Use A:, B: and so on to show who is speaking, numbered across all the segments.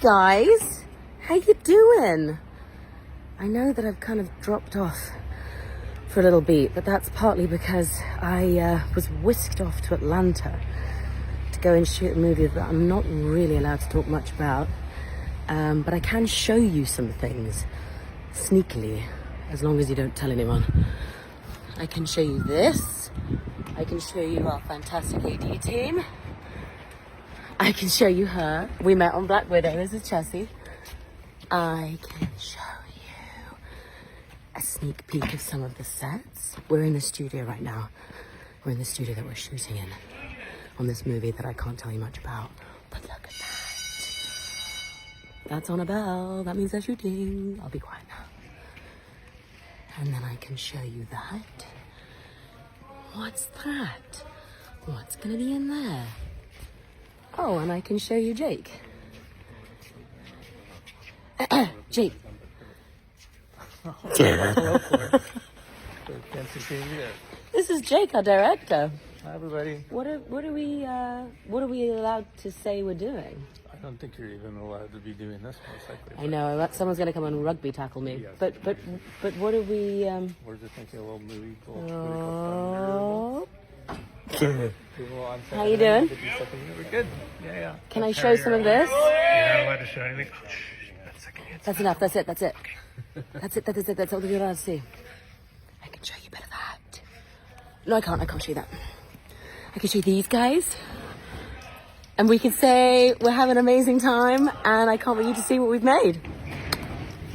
A: guys, how you doing? I know that I've kind of dropped off for a little bit, but that's partly because I was whisked off to Atlanta to go and shoot a movie that I'm not really allowed to talk much about, but I can show you some things sneakily, as long as you don't tell anyone. I can show you this. I can show you our fantastic AD team. I can show you her. We met on Black Widow. This is Chessie. I can show you a sneak peek of some of the sets. We're in the studio right now. We're in the studio that we're shooting in on this movie that I can't tell you much about. But look at that. That's on a bell. That means they're shooting. I'll be quiet now. And then I can show you that. What's that? What's gonna be in there? Oh, and I can show you Jake. Jake. This is Jake, our director.
B: Hi, everybody.
A: What are we allowed to say we're doing?
B: I don't think you're even allowed to be doing this, most likely.
A: I know someone's gonna come and rugby tackle me.
B: Yes.
A: But what are we?
B: We're just making a little movie.
A: Oh.
B: How
A: you doing?
B: We're good. Yeah.
A: Can I show some of this?
B: You're not allowed to show anything. Oh,
A: That's enough. That's it. That's it. That's all you're allowed to see. I can show you a bit of that. No, I can't. I can't show you that. I can show you these guys. And we can say we're having an amazing time, and I can't wait you to see what we've made.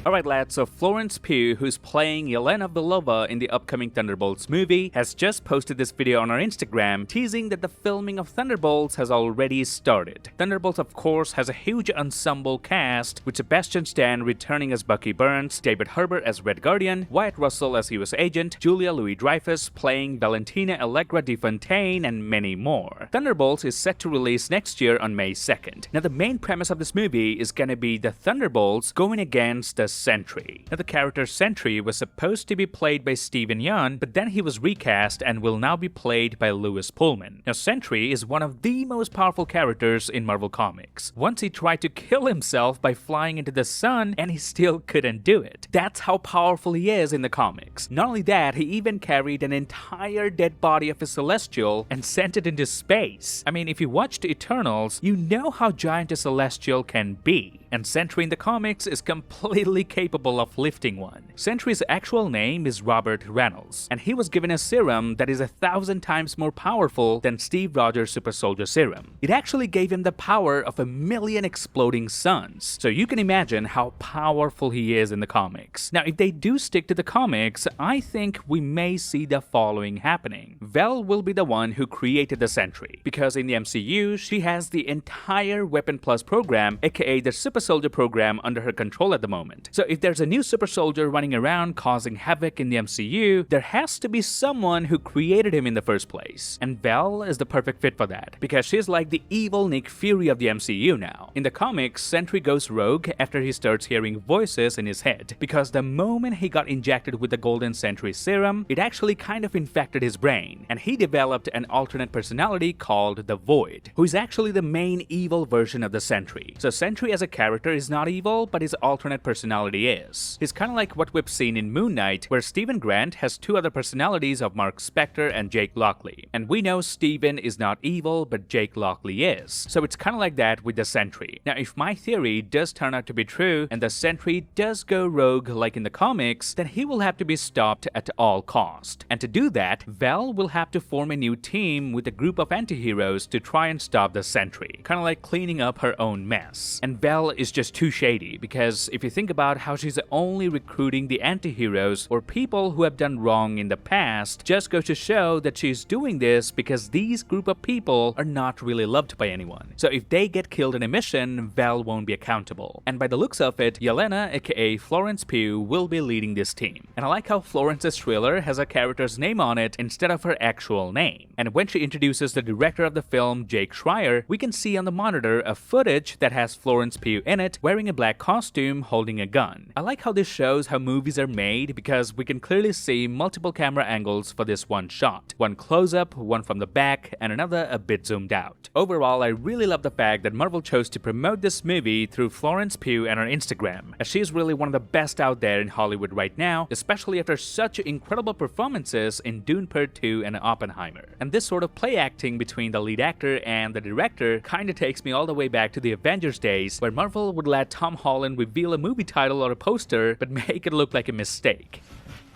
C: Alright lads, so Florence Pugh, who's playing Yelena Belova in the upcoming Thunderbolts movie, has just posted this video on her Instagram teasing that the filming of Thunderbolts has already started. Thunderbolts of course has a huge ensemble cast, with Sebastian Stan returning as Bucky Barnes, David Herbert as Red Guardian, Wyatt Russell as US Agent, Julia Louis-Dreyfus playing Valentina Allegra de Fontaine, and many more. Thunderbolts is set to release next year on May 2nd. Now the main premise of this movie is gonna be the Thunderbolts going against the Sentry. Now the character Sentry was supposed to be played by Steven Yeun, but then he was recast and will now be played by Lewis Pullman. Now Sentry is one of the most powerful characters in Marvel Comics. Once he tried to kill himself by flying into the sun and he still couldn't do it. That's how powerful he is in the comics. Not only that, he even carried an entire dead body of a Celestial and sent it into space. I mean, if you watched Eternals, you know how giant a Celestial can be. And Sentry in the comics is completely capable of lifting one. Sentry's actual name is Robert Reynolds, and he was given a serum that is 1,000 times more powerful than Steve Rogers' Super Soldier Serum. It actually gave him the power of 1,000,000 exploding suns, so you can imagine how powerful he is in the comics. Now, if they do stick to the comics, I think we may see the following happening. Vel will be the one who created the Sentry, because in the MCU, she has the entire Weapon Plus program, aka the Super Soldier program, under her control at the moment. So if there's a new super soldier running around causing havoc in the MCU, there has to be someone who created him in the first place. And Vel is the perfect fit for that, because she's like the evil Nick Fury of the MCU now. In the comics, Sentry goes rogue after he starts hearing voices in his head, because the moment he got injected with the Golden Sentry serum, it actually kind of infected his brain, and he developed an alternate personality called the Void, who is actually the main evil version of the Sentry. So Sentry as a character is not evil, but his alternate personality is. He's kind of like what we've seen in Moon Knight, where Stephen Grant has two other personalities of Mark Spector and Jake Lockley. And we know Stephen is not evil, but Jake Lockley is. So it's kind of like that with the Sentry. Now, if my theory does turn out to be true, and the Sentry does go rogue like in the comics, then he will have to be stopped at all cost. And to do that, Val will have to form a new team with a group of anti-heroes to try and stop the Sentry. Kind of like cleaning up her own mess. And Val is just too shady, because if you think about how she's only recruiting the anti-heroes or people who have done wrong in the past, just goes to show that she's doing this because these group of people are not really loved by anyone. So if they get killed in a mission, Val won't be accountable. And by the looks of it, Yelena, aka Florence Pugh, will be leading this team. And I like how Florence's trailer has a character's name on it instead of her actual name. And when she introduces the director of the film, Jake Schreier, we can see on the monitor a footage that has Florence Pugh in it wearing a black costume holding a gun. I like how this shows how movies are made because we can clearly see multiple camera angles for this one shot. One close-up, one from the back, and another a bit zoomed out. Overall, I really love the fact that Marvel chose to promote this movie through Florence Pugh and her Instagram, as she's really one of the best out there in Hollywood right now, especially after such incredible performances in Dune Part 2 and Oppenheimer. And this sort of play acting between the lead actor and the director kinda takes me all the way back to the Avengers days, where Marvel would let Tom Holland reveal a movie title or a poster, but make it look like a mistake.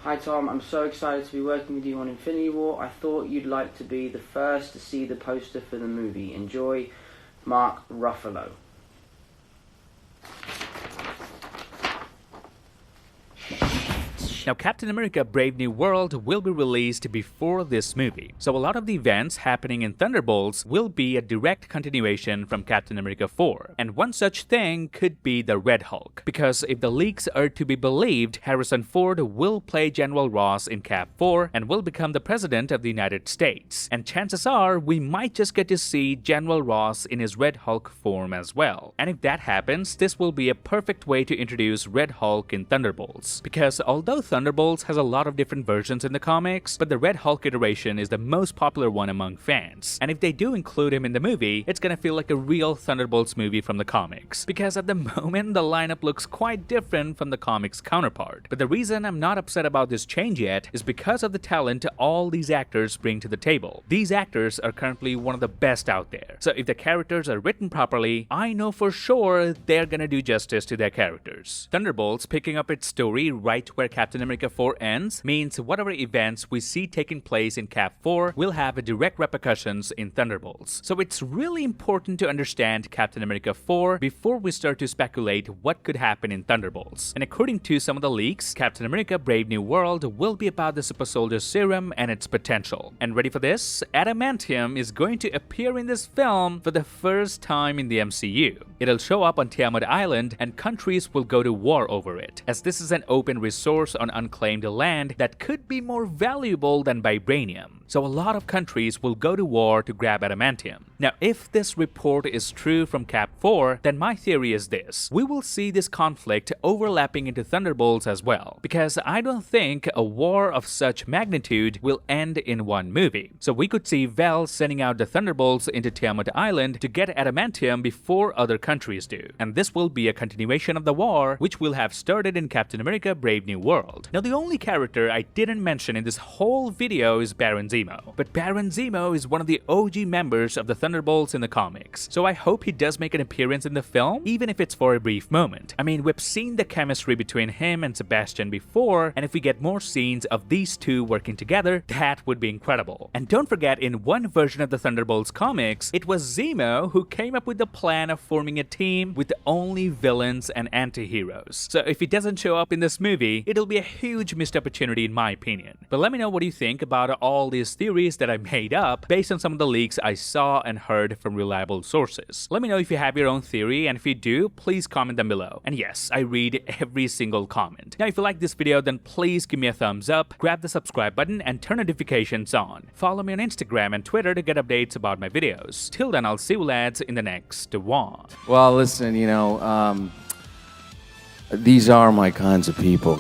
D: Hi Tom, I'm so excited to be working with you on Infinity War. I thought you'd like to be the first to see the poster for the movie. Enjoy, Mark Ruffalo.
C: Now, Captain America Brave New World will be released before this movie, so a lot of the events happening in Thunderbolts will be a direct continuation from Captain America 4, and one such thing could be the Red Hulk, because if the leaks are to be believed, Harrison Ford will play General Ross in Cap 4 and will become the President of the United States, and chances are we might just get to see General Ross in his Red Hulk form as well. And if that happens, this will be a perfect way to introduce Red Hulk in Thunderbolts, because although Thunderbolts has a lot of different versions in the comics, but the Red Hulk iteration is the most popular one among fans. And if they do include him in the movie, it's gonna feel like a real Thunderbolts movie from the comics, because at the moment the lineup looks quite different from the comics counterpart. But the reason I'm not upset about this change yet is because of the talent all these actors bring to the table. These actors are currently one of the best out there, so if the characters are written properly, I know for sure they're gonna do justice to their characters. Thunderbolts picking up its story right where Captain America 4 ends means whatever events we see taking place in Cap 4 will have direct repercussions in Thunderbolts. So it's really important to understand Captain America 4 before we start to speculate what could happen in Thunderbolts. And according to some of the leaks, Captain America Brave New World will be about the Super Soldier Serum and its potential. And ready for this? Adamantium is going to appear in this film for the first time in the MCU. It'll show up on Tiamat Island and countries will go to war over it, as this is an open resource on unclaimed land that could be more valuable than vibranium. So a lot of countries will go to war to grab adamantium. Now, if this report is true from Cap 4, then my theory is this: we will see this conflict overlapping into Thunderbolts as well, because I don't think a war of such magnitude will end in one movie. So we could see Vel sending out the Thunderbolts into Tiamat Island to get adamantium before other countries do. And this will be a continuation of the war, which will have started in Captain America Brave New World. Now, the only character I didn't mention in this whole video is Baron Zemo. But Baron Zemo is one of the OG members of the Thunderbolts in the comics, so I hope he does make an appearance in the film, even if it's for a brief moment. I mean, we've seen the chemistry between him and Sebastian before, and if we get more scenes of these two working together, that would be incredible. And don't forget, in one version of the Thunderbolts comics, it was Zemo who came up with the plan of forming a team with only villains and anti-heroes. So if he doesn't show up in this movie, it'll be a huge missed opportunity in my opinion. But let me know what you think about all these theories that I made up based on some of the leaks I saw and heard from reliable sources. Let me know if you have your own theory, and if you do, please comment them below. And yes, I read every single comment. Now, if you like this video, then please give me a thumbs up, grab the subscribe button, and turn notifications on. Follow me on Instagram and Twitter to get updates about my videos. Till then, I'll see you lads in the next one.
E: Well, listen, these are my kinds of people,